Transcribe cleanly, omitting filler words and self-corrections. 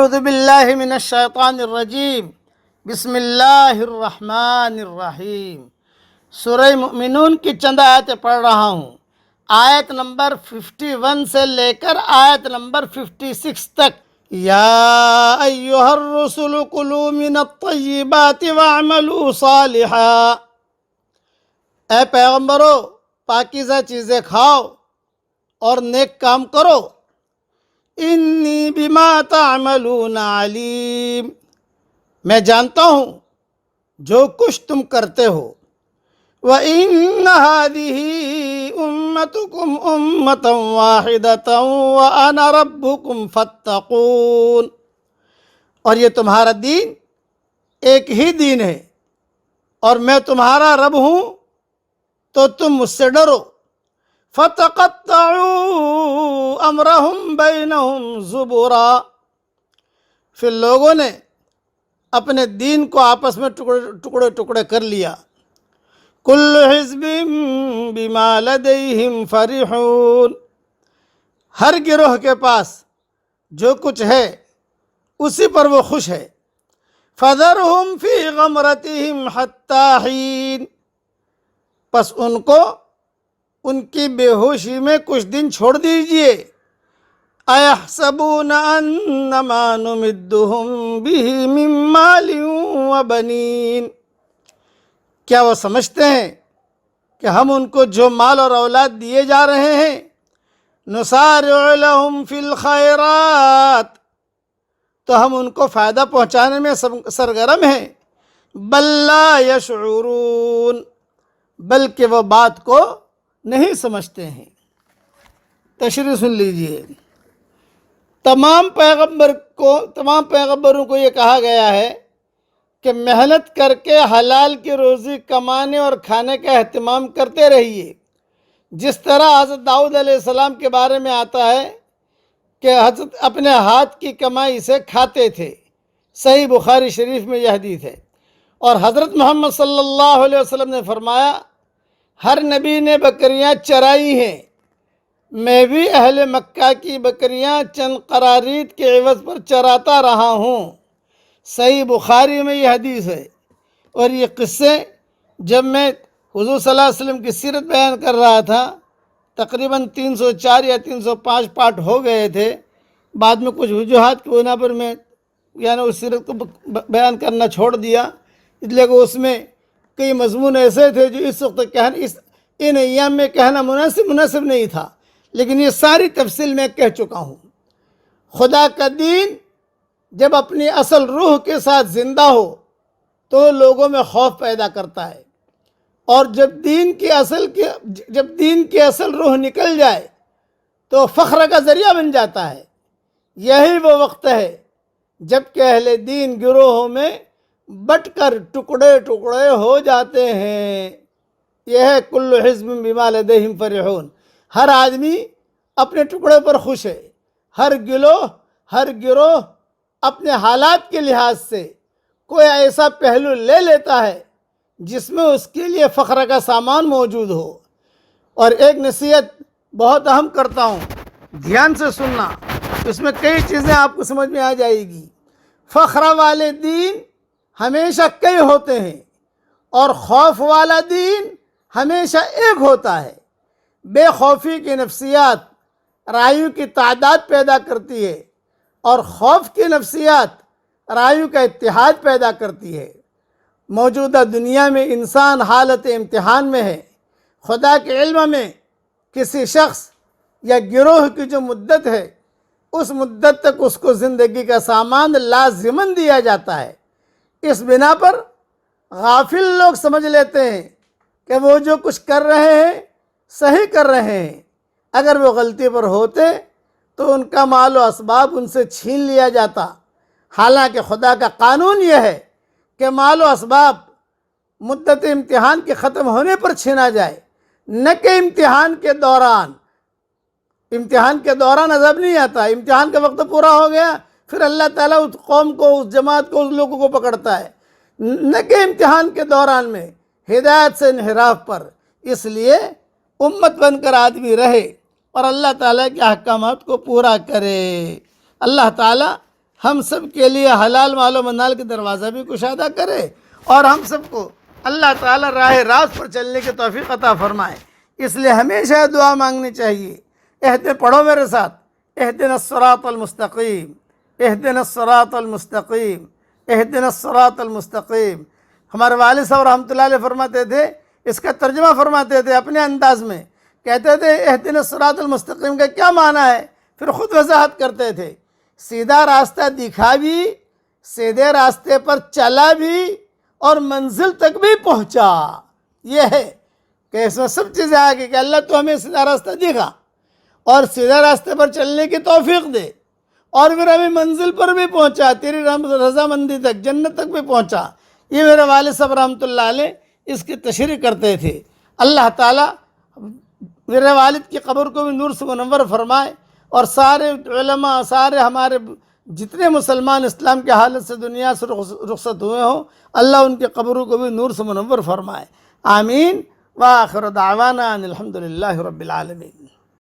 اعوذ باللہ من الشیطان الرجیم بسم اللہ الرحمن الرحیم۔ سورہ مؤمنون کی چند آیتیں پڑھ رہا ہوں، آیت نمبر 51 سے لے کر آیت نمبر 56 تک۔ یا ایہا الرسل کلوا من الطیبات واعملوا صالحا، اے پیغمبرو پاکیزہ چیزیں کھاؤ اور نیک کام کرو۔ انی بما تعملون علیم، میں جانتا ہوں جو کچھ تم کرتے ہو۔ وَإِنَّ هَذِهِ أُمَّتُكُمْ أُمَّةً وَاحِدَةً وَأَنَا رَبُّكُمْ فَاتَّقُونِ، اور یہ تمہارا دین ایک ہی دین ہے اور میں تمہارا رب ہوں تو تم مجھ سے ڈرو۔ فَتَقَطَّعُوا أَمْرَهُمْ بَيْنَهُمْ زُبُرًا، پھر لوگوں نے اپنے دین کو آپس میں ٹکڑے ٹکڑے کر لیا۔ كُلُّ حِزْبٍ بِمَا لَدَيْهِمْ فَرِحُونَ، ہر گروہ کے پاس جو کچھ ہے اسی پر وہ خوش ہے۔ فَذَرْهُمْ فِي غَمْرَتِهِمْ حَتَّى حِينٍ، پس ان کو ان کی بے ہوشی میں کچھ دن چھوڑ دیجئے۔ اَيَحْسَبُونَ أَنَّمَا نُمِدُّهُمْ بِهِ مِن مَّالٍ وَبَنِينَ، کیا وہ سمجھتے ہیں کہ ہم ان کو جو مال اور اولاد دیے جا رہے ہیں، نُسَارِعُ لَهُمْ فِي الْخَيْرَاتِ، تو ہم ان کو فائدہ پہنچانے میں سرگرم ہیں۔ بل لا يشعرون، بلکہ وہ بات کو نہیں سمجھتے ہیں۔ تشریح سن لیجئے۔ تمام پیغمبروں کو یہ کہا گیا ہے کہ محنت کر کے حلال کی روزی کمانے اور کھانے کا اہتمام کرتے رہیے، جس طرح حضرت داؤد علیہ السلام کے بارے میں آتا ہے کہ حضرت اپنے ہاتھ کی کمائی سے کھاتے تھے۔ صحیح بخاری شریف میں یہ حدیث ہے۔ اور حضرت محمد صلی اللہ علیہ وسلم نے فرمایا، ہر نبی نے بکریاں چرائی ہیں، میں بھی اہل مکہ کی بکریاں چند قرارید کے عوض پر چراتا رہا ہوں۔ صحیح بخاری میں یہ حدیث ہے۔ اور یہ قصے جب میں حضور صلی اللہ علیہ وسلم کی سیرت بیان کر رہا تھا، تقریباً 304 یا 305 پارٹ ہو گئے تھے، بعد میں کچھ وجوہات کی بنا پر میں اس سیرت کو بیان کرنا چھوڑ دیا، اس لیے کہ اس میں کئی مضمون ایسے تھے جو اس وقت ان ایام میں کہنا مناسب نہیں تھا، لیکن یہ ساری تفصیل میں کہہ چکا ہوں۔ خدا کا دین جب اپنی اصل روح کے ساتھ زندہ ہو تو لوگوں میں خوف پیدا کرتا ہے، اور جب دین کی اصل روح نکل جائے تو فخر کا ذریعہ بن جاتا ہے۔ یہی وہ وقت ہے جب کہ اہل دین گروہوں میں بٹ کر ٹکڑے ٹکڑے ہو جاتے ہیں۔ یہ ہے کل حزب بما لدیہم فرحون، ہر آدمی اپنے ٹکڑے پر خوش ہے، ہر گروہ اپنے حالات کے لحاظ سے کوئی ایسا پہلو لے لیتا ہے جس میں اس کے لیے فخر کا سامان موجود ہو۔ اور ایک نصیحت بہت اہم کرتا ہوں، دھیان سے سننا، اس میں کئی چیزیں آپ کو سمجھ میں آ جائے گی۔ فخر والے دین ہمیشہ کئی ہوتے ہیں اور خوف والا دین ہمیشہ ایک ہوتا ہے۔ بے خوفی کی نفسیات رایوں کی تعداد پیدا کرتی ہے اور خوف کی نفسیات رایوں کا اتحاد پیدا کرتی ہے۔ موجودہ دنیا میں انسان حالت امتحان میں ہے۔ خدا کے علم میں کسی شخص یا گروہ کی جو مدت ہے، اس مدت تک اس کو زندگی کا سامان لازماً دیا جاتا ہے۔ اس بنا پر غافل لوگ سمجھ لیتے ہیں کہ وہ جو کچھ کر رہے ہیں صحیح کر رہے ہیں، اگر وہ غلطی پر ہوتے تو ان کا مال و اسباب ان سے چھین لیا جاتا۔ حالانکہ خدا کا قانون یہ ہے کہ مال و اسباب مدت امتحان کے ختم ہونے پر چھینا جائے، نہ کہ امتحان کے دوران عذاب نہیں آتا۔ امتحان کا وقت پورا ہو گیا، پھر اللہ تعالیٰ اس قوم کو، اس جماعت کو، اس لوگوں کو پکڑتا ہے، نہ کہ امتحان کے دوران میں ہدایت سے انحراف پر۔ اس لیے امت بن کر آدمی رہے اور اللہ تعالیٰ کے احکامات کو پورا کرے۔ اللہ تعالیٰ ہم سب کے لیے حلال مال و منال کے دروازہ بھی کشادہ کرے اور ہم سب کو اللہ تعالیٰ راہ راست پر چلنے کی توفیق عطا فرمائے۔ اس لیے ہمیشہ دعا مانگنی چاہیے۔ پڑھو میرے ساتھ، اہدنا الصراط المستقیم، اہدنا الصراط المستقیم، اہدنا الصراط المستقیم۔ ہمارے والد صاحب رحمۃ اللہ علیہ فرماتے تھے، اس کا ترجمہ فرماتے تھے اپنے انداز میں، کہتے تھے اہدنا الصراط المستقیم کا کیا معنی ہے؟ پھر خود وضاحت کرتے تھے، سیدھا راستہ دکھا بھی، سیدھے راستے پر چلا بھی اور منزل تک بھی پہنچا۔ یہ ہے کہ اس میں سب چیزیں آ گئی کہ اللہ تو ہمیں سیدھا راستہ دکھا اور سیدھے راستے پر چلنے کی توفیق دے، اور پھر ہمیں منزل پر بھی پہنچا، تیری رضامندی تک، جنت تک بھی پہنچا۔ یہ میرے والد صاحب رحمۃ اللہ علیہ اس کی تشریح کرتے تھے۔ اللہ تعالیٰ میرے والد کی قبر کو بھی نور سے منور فرمائے، اور سارے علماء، سارے ہمارے جتنے مسلمان اسلام کی حالت سے دنیا سے رخصت ہوئے ہوں، اللہ ان کی قبروں کو بھی نور سے منور فرمائے۔ آمین۔ وآخر دعوانا ان الحمد للہ رب العالمین۔